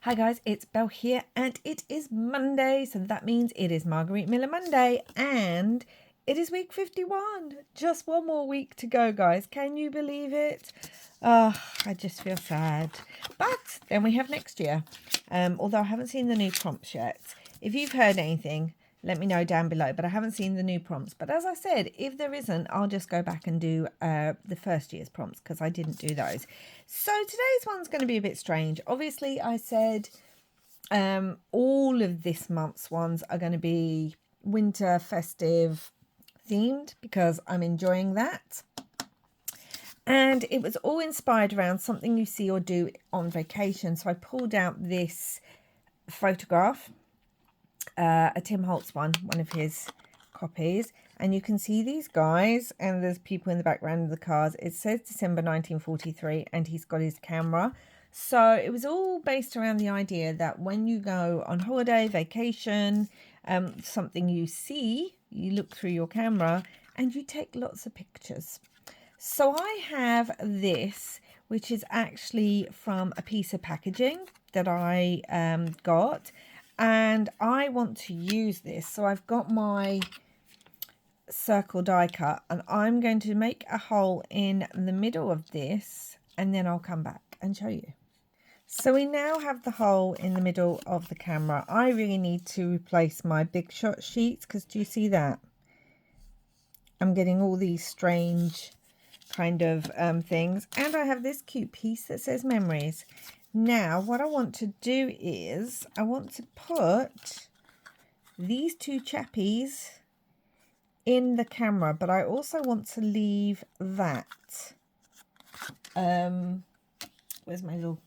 Hi guys, it's Belle here and it is Monday, so that means it is Margarete Miller Monday and it is week 51. Just one more week to go, guys. Can you believe it? Oh, I just feel sad. But then we have next year. Although I haven't seen the new prompts yet. If you've heard anything, let me know down below, but I haven't seen the new prompts. But as I said, if there isn't, I'll just go back and do the first year's prompts because I didn't do those. So today's one's going to be a bit strange. Obviously, I said all of this month's ones are going to be winter festive themed because I'm enjoying that. And it was all inspired around something you see or do on vacation. So I pulled out this photograph, a Tim Holtz one of his copies, and you can see these guys and there's people in the background of the cars. It says December 1943 and he's got his camera. So it was all based around the idea that when you go on holiday, vacation, something you see, you look through your camera and you take lots of pictures. So I have this, which is actually from a piece of packaging that I got. And I want to use this. So I've got my circle die cut and I'm going to make a hole in the middle of this and then I'll come back and show you. So we now have the hole in the middle of the camera. I really need to replace my big shot sheets because do you see that? I'm getting all these strange kind of things. And I have this cute piece that says memories. Now, what I want to do is I want to put these two chappies in the camera, but I also want to leave that. Where's my little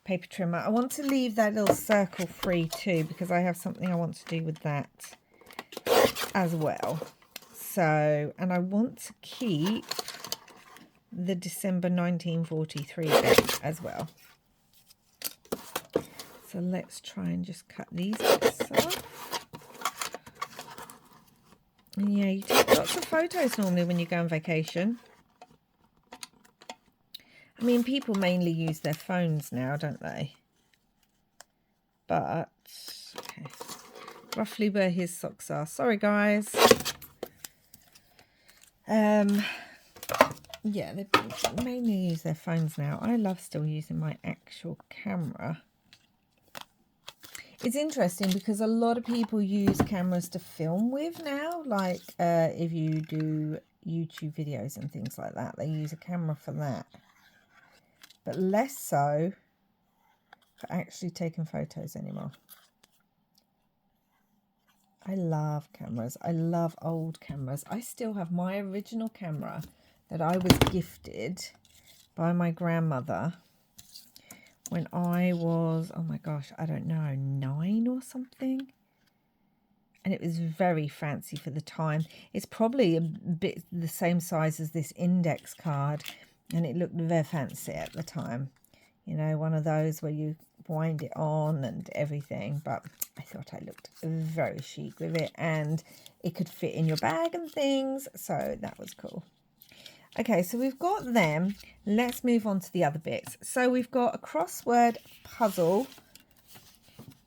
paper trimmer? I want to leave that little circle free too because I have something I want to do with that as well. So, and I want to keep the December 1943 bit as well. So let's try and just cut these bits off. And yeah, you take lots of photos normally when you go on vacation. I mean, people mainly use their phones now, don't they? But, okay. Roughly where his socks are. Sorry, guys. Yeah, they mainly use their phones now. I love still using my actual camera. It's interesting because a lot of people use cameras to film with now. Like if you do YouTube videos and things like that, they use a camera for that. But less so for actually taking photos anymore. I love cameras. I love old cameras. I still have my original camera that I was gifted by my grandmother when I was, oh my gosh, I don't know, 9 or something. And it was very fancy for the time. It's probably a bit the same size as this index card. And it looked very fancy at the time. You know, one of those where you wind it on and everything. But I thought I looked very chic with it. And it could fit in your bag and things. So that was cool. Okay, so we've got them. Let's move on to the other bits. So we've got a crossword puzzle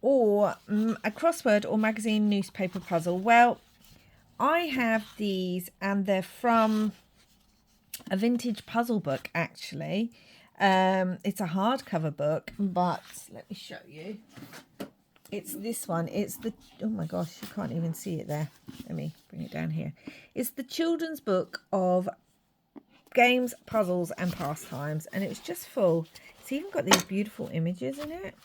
or a crossword or magazine newspaper puzzle. Well, I have these and they're from a vintage puzzle book, actually. It's a hardcover book, but let me show you. It's this one. It's the, oh my gosh, you can't even see it there. Let me bring it down here. It's the children's book of games, puzzles and pastimes, and it's just full. It's even got these beautiful images in it.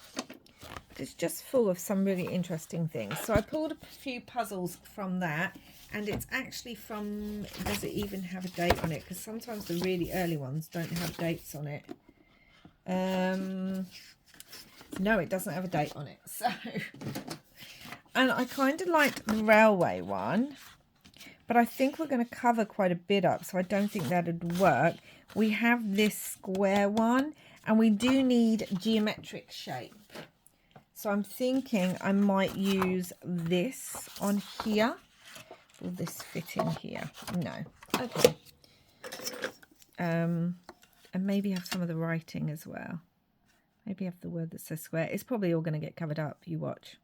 It's just full of some really interesting things. So I pulled a few puzzles from that, and it's actually from, does it even have a date on it? Because sometimes the really early ones don't have dates on it. No, it doesn't have a date on it. So, and I kind of liked the railway one, but I think we're going to cover quite a bit up, so I don't think that would work. We have this square one, and we do need geometric shape. So I'm thinking I might use this on here. Will this fit in here? No. Okay. And maybe have some of the writing as well. Maybe have the word that says square. It's probably all going to get covered up. You watch.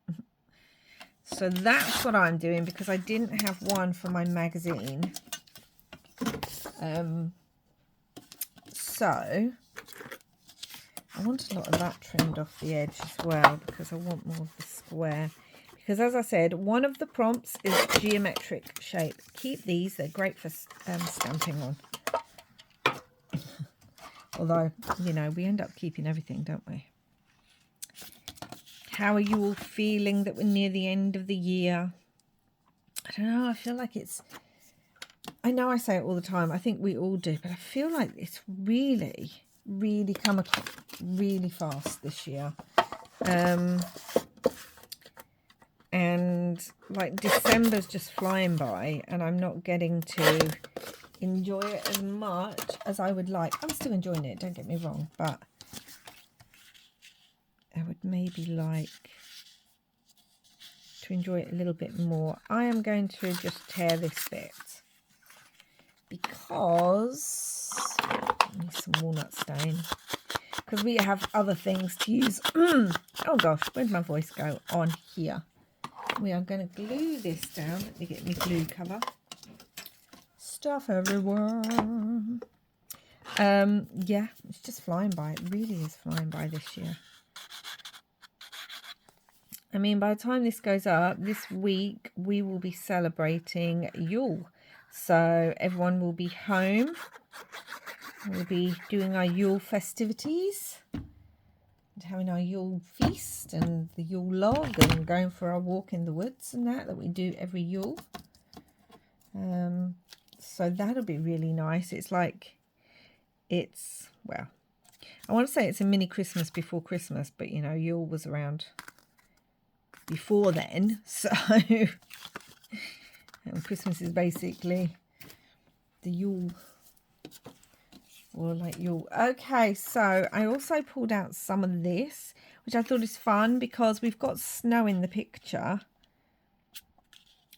So that's what I'm doing because I didn't have one for my magazine. So I want a lot of that trimmed off the edge as well because I want more of the square. Because as I said, one of the prompts is geometric shape. Keep these. They're great for stamping on. Although, you know, we end up keeping everything, don't we? How are you all feeling that we're near the end of the year? I don't know. I feel like it's... I know I say it all the time. I think we all do. But I feel like it's really, really come across really fast this year. And like December's just flying by. And I'm not getting to enjoy it as much as I would like. I'm still enjoying it. Don't get me wrong. But... I would maybe like to enjoy it a little bit more. I am going to just tear this bit because I need some walnut stain because we have other things to use. Oh gosh, where'd my voice go? On here. We are going to glue this down. Let me get my glue cover. Stuff everywhere. Yeah, it's just flying by. It really is flying by this year. I mean, by the time this goes up, this week, we will be celebrating Yule. So everyone will be home. We'll be doing our Yule festivities. And having our Yule feast and the Yule log and going for our walk in the woods and that we do every Yule. So that'll be really nice. It's like, well, I want to say it's a mini Christmas before Christmas, but, you know, Yule was around... before then, so and Christmas is basically the Yule, or like Yule. Okay, so I also pulled out some of this, which I thought is fun because we've got snow in the picture.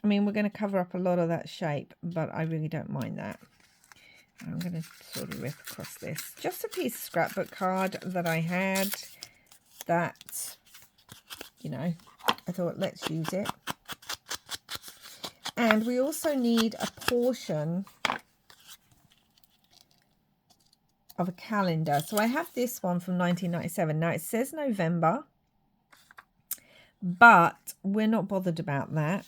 I mean, we're going to cover up a lot of that shape, but I really don't mind that. I'm going to sort of rip across this. Just a piece of scrapbook card that I had that, you know, I thought, let's use it. And we also need a portion of a calendar. So I have this one from 1997. Now, it says November, but we're not bothered about that.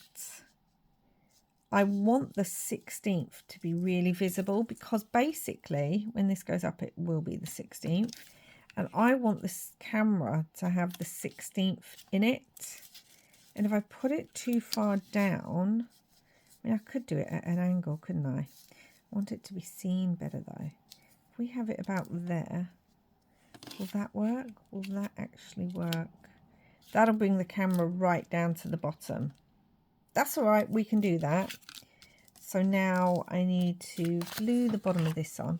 I want the 16th to be really visible because basically, when this goes up, it will be the 16th. And I want this camera to have the 16th in it. And if I put it too far down, I mean, I could do it at an angle, couldn't I? I want it to be seen better, though. If we have it about there, will that work? Will that actually work? That'll bring the camera right down to the bottom. That's all right, we can do that. So now I need to glue the bottom of this on.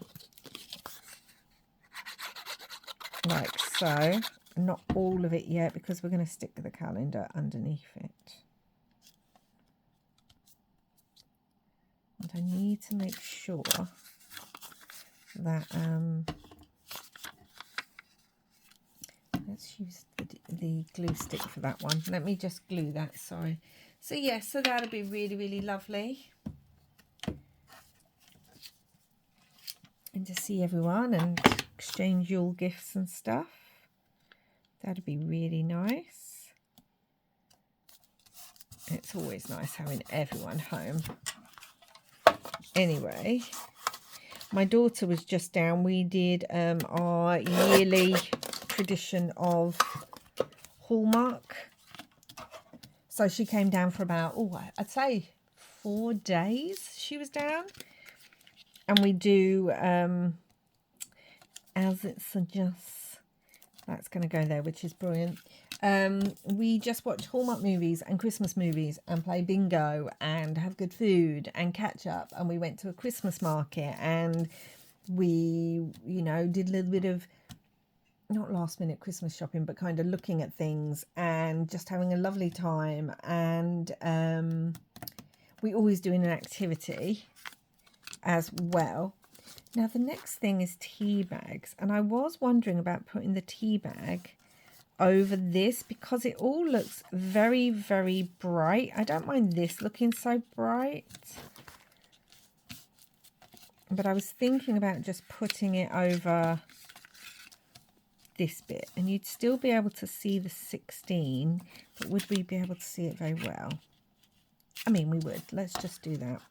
Like so. Not all of it yet because we're going to stick the calendar underneath it. And I need to make sure that let's use the glue stick for that one. Let me just glue that, sorry. So yes, so that'll be really, really lovely. And to see everyone and exchange Yule gifts and stuff. That'd be really nice. It's always nice having everyone home. Anyway, my daughter was just down. We did our yearly tradition of Hallmark. So she came down for about, I'd say 4 days she was down. And we do, as it suggests, that's going to go there, which is brilliant. We just watch Hallmark movies and Christmas movies and play bingo and have good food and catch up. And we went to a Christmas market and we, you know, did a little bit of, not last minute Christmas shopping, but kind of looking at things and just having a lovely time. And we always doing an activity as well. Now the next thing is tea bags, and I was wondering about putting the tea bag over this because it all looks very, very bright. I don't mind this looking so bright, but I was thinking about just putting it over this bit, and you'd still be able to see the 16, but would we be able to see it very well? I mean, we would. Let's just do that.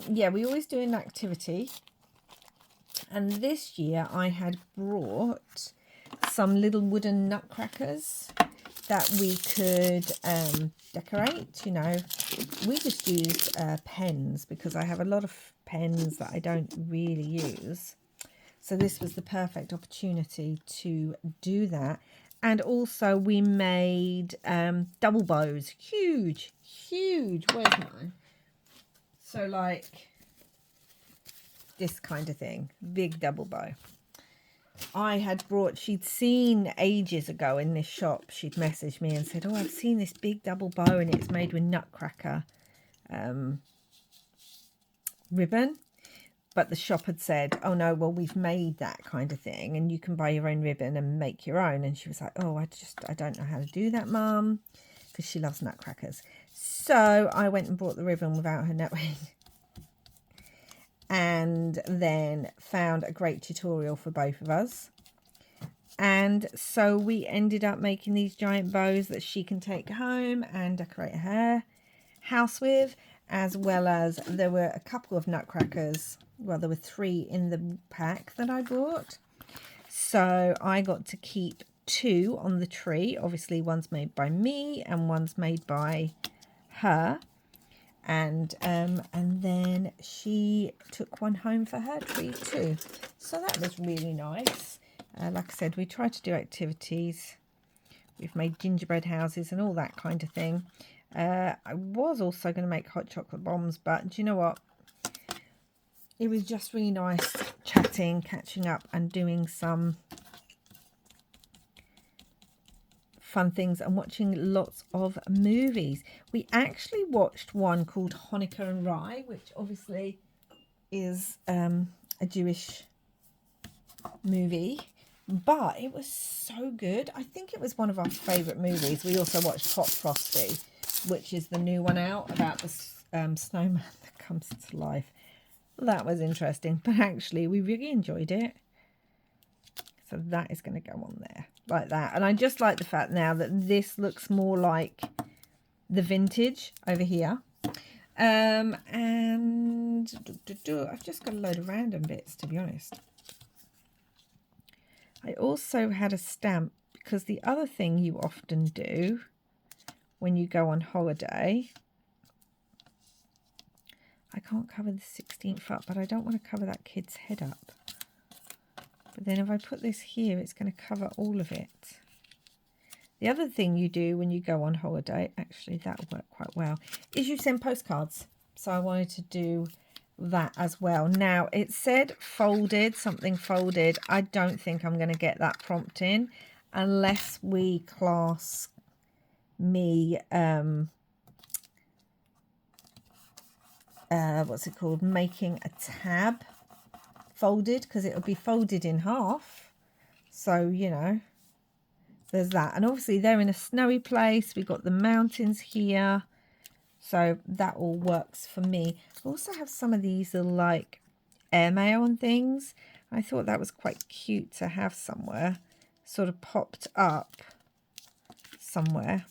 Yeah, we always do an activity, and this year I had brought some little wooden nutcrackers that we could decorate. You know, we just use pens because I have a lot of pens that I don't really use. So this was the perfect opportunity to do that. And also we made double bows. Huge, huge. Where's mine? So like this kind of thing. Big double bow. I had brought, she'd seen ages ago in this shop, she'd messaged me and said, oh, I've seen this big double bow and it's made with nutcracker ribbon. But the shop had said, oh no, well, we've made that kind of thing and you can buy your own ribbon and make your own. And she was like, oh, I don't know how to do that, Mum, because she loves nutcrackers. So I went and bought the ribbon without her knowing. And then found a great tutorial for both of us. And so we ended up making these giant bows that she can take home and decorate her house with, as well as there were a couple of nutcrackers. Well, there were 3 in the pack that I bought. So I got to keep 2 on the tree. Obviously, one's made by me and one's made by her. And then she took one home for her tree too. So that was really nice. Like I said, we try to do activities. We've made gingerbread houses and all that kind of thing. I was also going to make hot chocolate bombs, but do you know what? It was just really nice chatting, catching up and doing some fun things and watching lots of movies. We actually watched one called Hanukkah and Rye, which obviously is a Jewish movie, but it was so good. I think it was one of our favourite movies. We also watched Hot Frosty, which is the new one out about the snowman that comes to life. That was interesting, but actually we really enjoyed it. So that is going to go on there like that. And I just like the fact now that this looks more like the vintage over here. And I've just got a load of random bits, to be honest. I also had a stamp because the other thing you often do when you go on holiday, I can't cover the 16th up, but I don't want to cover that kid's head up. But then if I put this here, it's going to cover all of it. The other thing you do when you go on holiday, actually that'll work quite well, is you send postcards. So I wanted to do that as well. Now it said folded, something folded. I don't think I'm going to get that prompt in unless we class me, what's it called? Making a tab folded, because it'll be folded in half. So, you know, there's that. And obviously they're in a snowy place. We've got the mountains here. So that all works for me. I also have some of these little like airmail and things. I thought that was quite cute to have somewhere. Sort of popped up somewhere.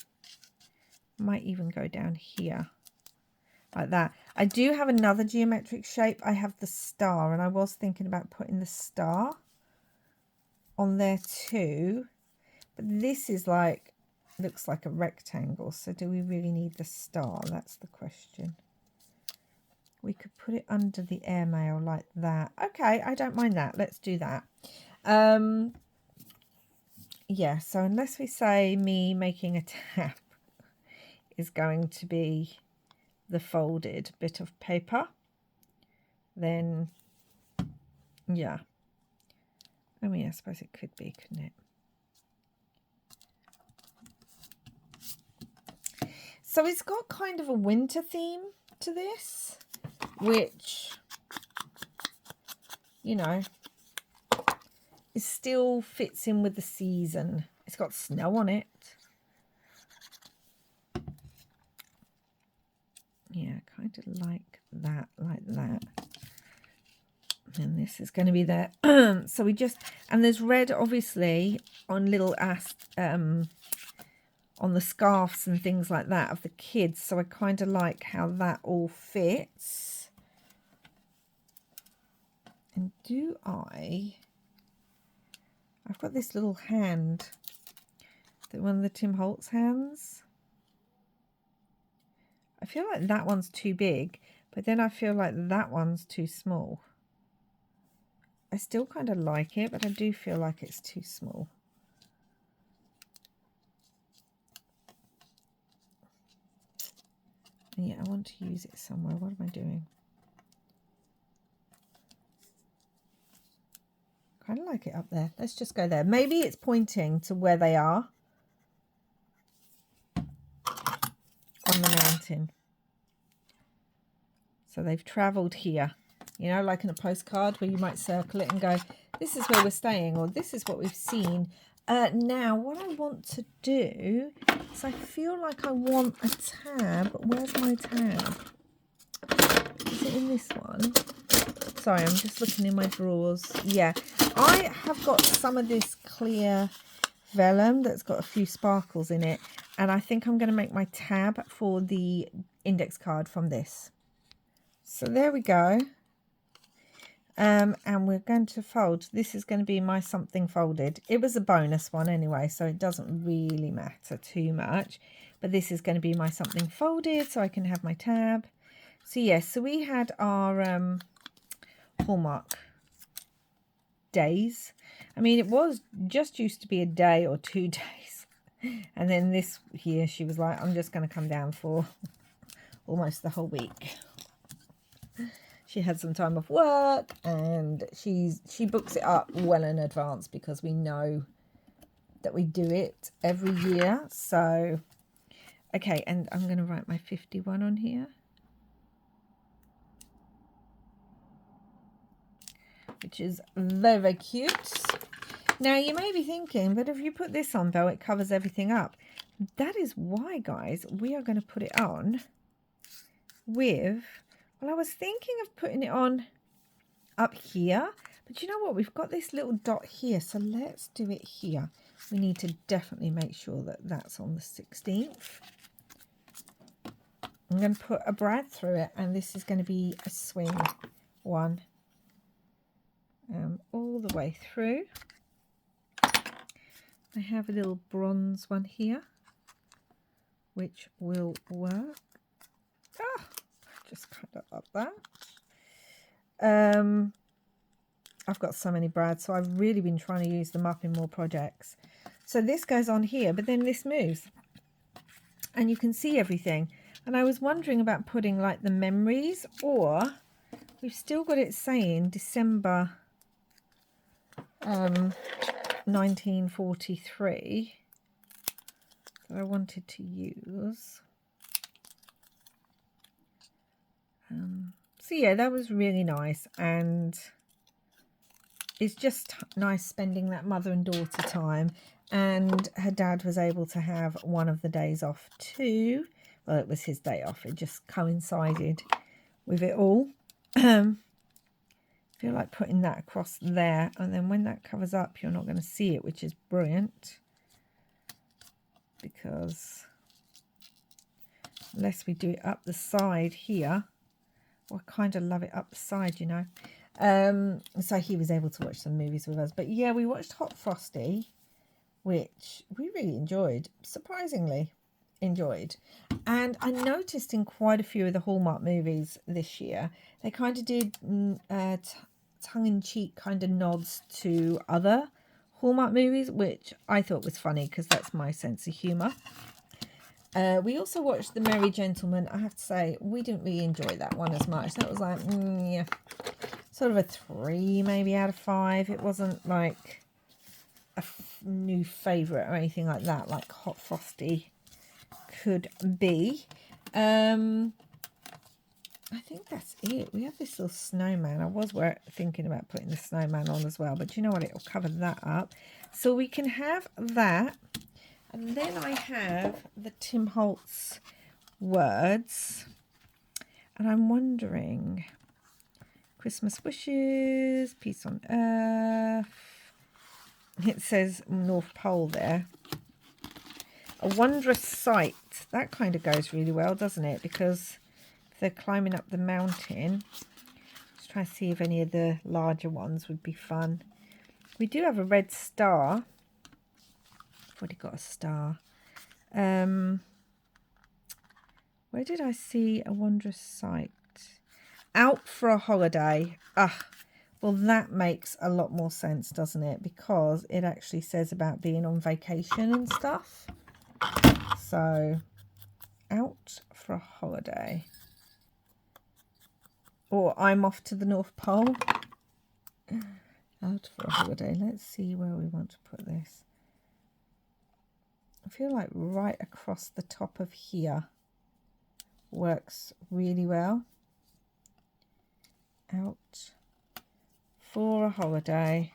Might even go down here. Like that. I do have another geometric shape. I have the star, and I was thinking about putting the star on there too. But this is like, looks like a rectangle. So do we really need the star? That's the question. We could put it under the airmail like that. Okay, I don't mind that. Let's do that. Yeah, so unless we say me making a tab is going to be the folded bit of paper, then yeah, I mean, I suppose it could be, couldn't it? So it's got kind of a winter theme to this, which you know, it still fits in with the season. It's got snow on it. Yeah, kind of like that, And this is going to be there. So we just, and there's red obviously on little on the scarves and things like that of the kids. So I kind of like how that all fits. And I've got this little hand, one of the Tim Holtz hands. I feel like that one's too big, but then I feel like that one's too small. I still kind of like it, but I do feel like it's too small. And yeah, I want to use it somewhere. What am I doing? Kind of like it up there. Let's just go there. Maybe it's pointing to where they are on the mountain. So they've travelled here. You know, like in a postcard where you might circle it and go, this is where we're staying, or this is what we've seen. Now, what I want to do is I feel like I want a tab. Where's my tab? Is it in this one? Sorry, I'm just looking in my drawers. Yeah, I have got some of this clear vellum that's got a few sparkles in it. And I think I'm going to make my tab for the index card from this. So there we go. And we're going to fold. This is going to be my something folded. It was a bonus one anyway, so it doesn't really matter too much. But this is going to be my something folded, so I can have my tab. So yes, so we had our Hallmark days. I mean, it was just used to be a day or 2 days. And then this year she was like, I'm just going to come down for almost the whole week. She had some time off work, and she books it up well in advance because we know that we do it every year. So, okay, and I'm going to write my 51 on here. Which is very, very cute. Now, you may be thinking, but if you put this on, though, it covers everything up. That is why, guys, we are going to put it on with... Well, I was thinking of putting it on up here, but you know what? We've got this little dot here, so let's do it here. We need to definitely make sure that that's on the 16th. I'm going to put a brad through it, and this is going to be a swing one all the way through. I have a little bronze one here, which will work. Just kind of like that. I've got so many brads, so I've really been trying to use them up in more projects. So this goes on here, but then this moves and you can see everything. And I was wondering about putting like the memories, or we've still got it saying December 1943 that I wanted to use. So yeah, that was really nice, and it's just nice spending that mother and daughter time. And her dad was able to have one of the days off too. Well, it was his day off. It just coincided with it all. I feel like putting that across there, and then when that covers up, you're not going to see it, which is brilliant, because unless we do it up the side here, well, I kind of love it up the side, you know. So he was able to watch some movies with us. But yeah, we watched Hot Frosty, which we really enjoyed, surprisingly enjoyed. And I noticed in quite a few of the Hallmark movies this year, they kind of did tongue-in-cheek kind of nods to other Hallmark movies, which I thought was funny because that's my sense of humour. We also watched The Merry Gentleman. I have to say, we didn't really enjoy that one as much. That was like, yeah, sort of a 3 maybe out of 5. It wasn't like a new favourite or anything like that, like Hot Frosty could be. I think that's it. We have this little snowman. I was thinking about putting the snowman on as well, but you know what? It'll cover that up. So we can have that. And then I have the Tim Holtz words. And I'm wondering, Christmas wishes, peace on earth. It says North Pole there. A wondrous sight. That kind of goes really well, doesn't it? Because if they're climbing up the mountain, let's try to see if any of the larger ones would be fun. We do have a red star. I've already got a star. Where did I see a wondrous sight? Out for a holiday. Well, that makes a lot more sense, doesn't it? Because it actually says about being on vacation and stuff. So, out for a holiday. Or I'm off to the North Pole. Out for a holiday. Let's see where we want to put this. I feel like right across the top of here works really well. Out for a holiday.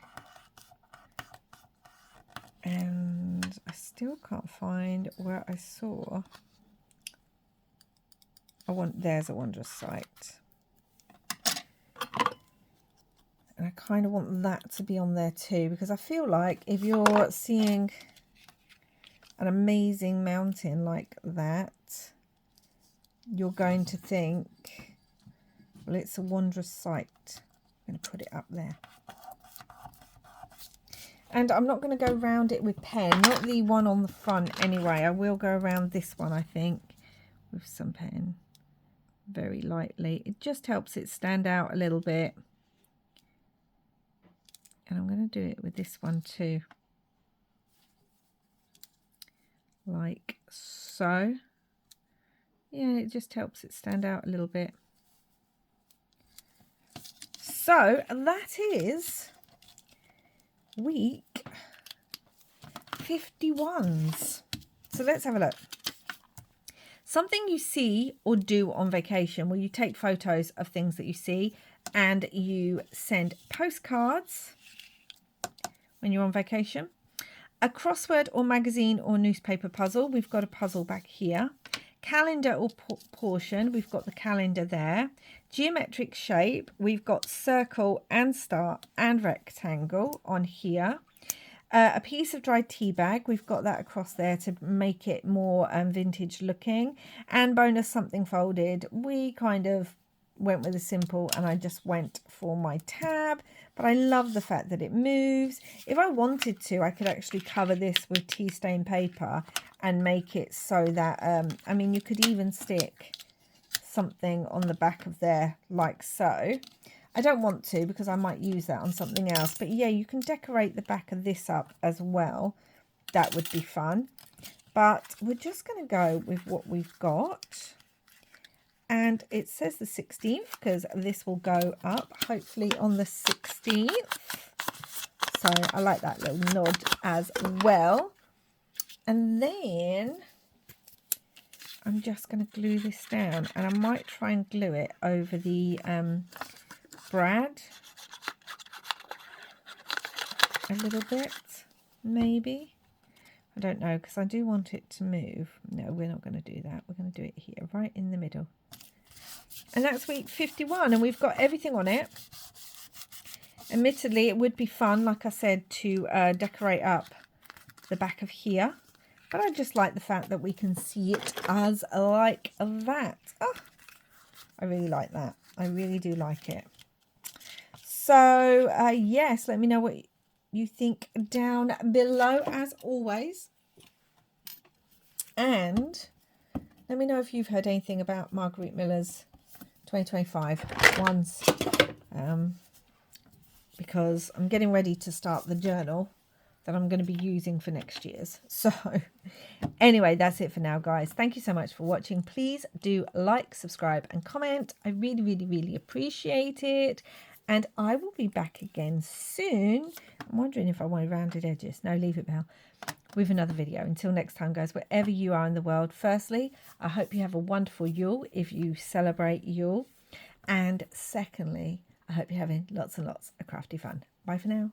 And I still can't find where I saw. There's a wondrous sight. And I kind of want that to be on there too, because I feel like if you're seeing an amazing mountain like that, you're going to think, well, it's a wondrous sight. I'm going to put it up there. And I'm not going to go around it with pen, not the one on the front anyway. I will go around this one, I think, with some pen, very lightly. It just helps it stand out a little bit. And I'm going to do it with this one too. Like so. Yeah, it just helps it stand out a little bit. So that is week 51s. So let's have a look. Something you see or do on vacation, where you take photos of things that you see and you send postcards when you're on vacation. A crossword or magazine or newspaper puzzle. We've got a puzzle back here. Calendar or portion. We've got the calendar there. Geometric shape. We've got circle and star and rectangle on here. A piece of dried tea bag. We've got that across there to make it more vintage looking. And bonus something folded. We kind of went with a simple, and I just went for my tab. But I love the fact that it moves. If I wanted to, I could actually cover this with tea stain paper and make it so that, I mean, you could even stick something on the back of there like so. I don't want to, because I might use that on something else. But yeah, you can decorate the back of this up as well. That would be fun. But we're just going to go with what we've got. And it says the 16th, because this will go up hopefully on the 16th. So I like that little nod as well. And then I'm just going to glue this down. And I might try and glue it over the brad a little bit, maybe. I don't know, because I do want it to move. No, we're not going to do that. We're going to do it here, right in the middle. And that's week 51, and we've got everything on it. Admittedly, it would be fun, like I said, to decorate up the back of here. But I just like the fact that we can see it as like that. Oh, I really like that. I really do like it. So, yes, let me know what you think down below, as always. And let me know if you've heard anything about Margarete Miller's 2025 ones, because I'm getting ready to start the journal that I'm going to be using for next year's. So anyway, that's it for now, guys. Thank you so much for watching. Please do like, subscribe and comment. I really, really, really appreciate it. And I will be back again soon. I'm wondering if I want rounded edges. No, leave it, Belle. With another video. Until next time, guys, wherever you are in the world, firstly, I hope you have a wonderful Yule if you celebrate Yule. And secondly, I hope you're having lots and lots of crafty fun. Bye for now.